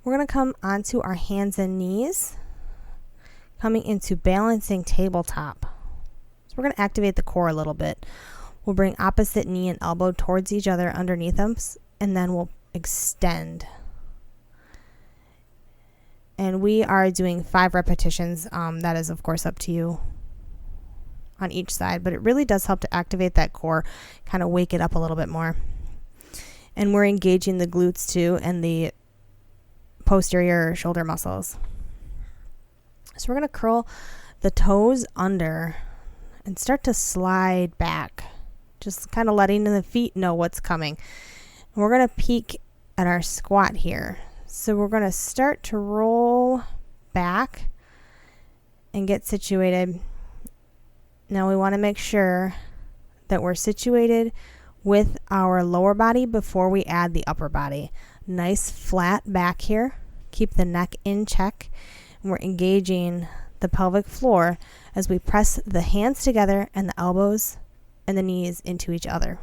We're going to come onto our hands and knees, coming into balancing tabletop. So we're going to activate the core a little bit. We'll bring opposite knee and elbow towards each other underneath us, and then we'll extend. And we are doing 5 repetitions. That is, of course, up to you on each side, but it really does help to activate that core, kind of wake it up a little bit more. And we're engaging the glutes too and the posterior shoulder muscles. So we're going to curl the toes under and start to slide back, just kind of letting the feet know what's coming. And we're going to peek at our squat here. So we're going to start to roll back and get situated. Now we want to make sure that we're situated with our lower body before we add the upper body. Nice flat back here. Keep the neck in check. And we're engaging the pelvic floor as we press the hands together and the elbows and the knees into each other.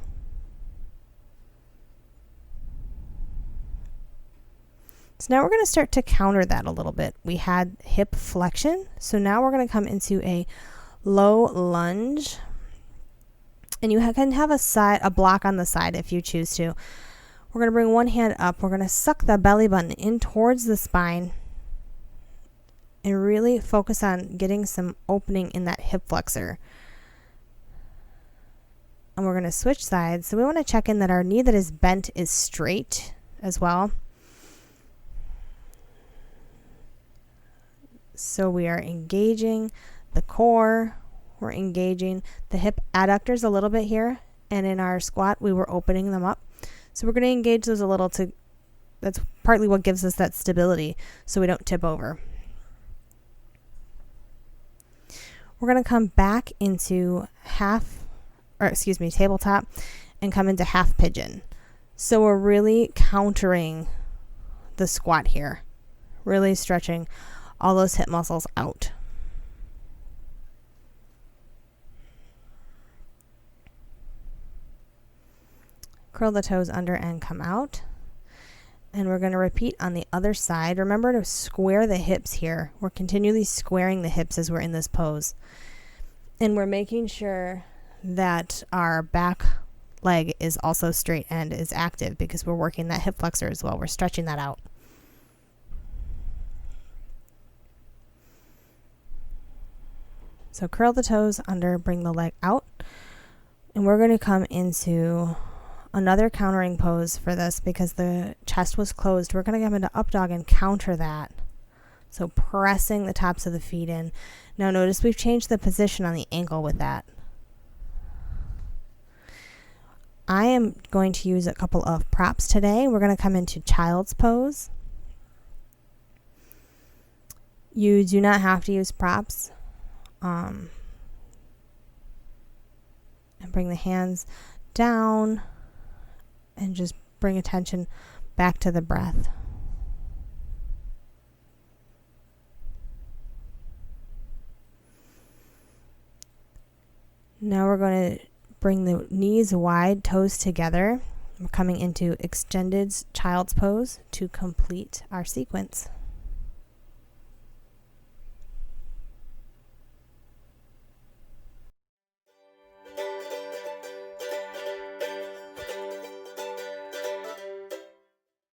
So now we're going to start to counter that a little bit. We had hip flexion. So now we're going to come into a low lunge. And you can have a block on the side if you choose to. We're going to bring one hand up. We're going to suck the belly button in towards the spine and really focus on getting some opening in that hip flexor. And we're going to switch sides. So we want to check in that our knee that is bent is straight as well. So we are engaging the core. We're engaging the hip adductors a little bit here. And in our squat, we were opening them up. So we're going to engage those a little that's partly what gives us that stability so we don't tip over. We're going to come back into tabletop and come into half pigeon. So we're really countering the squat here, really stretching all those hip muscles out. Curl the toes under and come out. And we're going to repeat on the other side. Remember to square the hips here. We're continually squaring the hips as we're in this pose. And we're making sure that our back leg is also straight and is active because we're working that hip flexor as well. We're stretching that out. So curl the toes under, bring the leg out. And we're going to come into another countering pose for this because the chest was closed. We're going to come into up dog and counter that. So pressing the tops of the feet in. Now notice we've changed the position on the ankle with that. I am going to use a couple of props today. We're going to come into child's pose. You do not have to use props. And bring the hands down and just bring attention back to the breath. Now we're going to bring the knees wide, toes together. We're coming into extended child's pose to complete our sequence.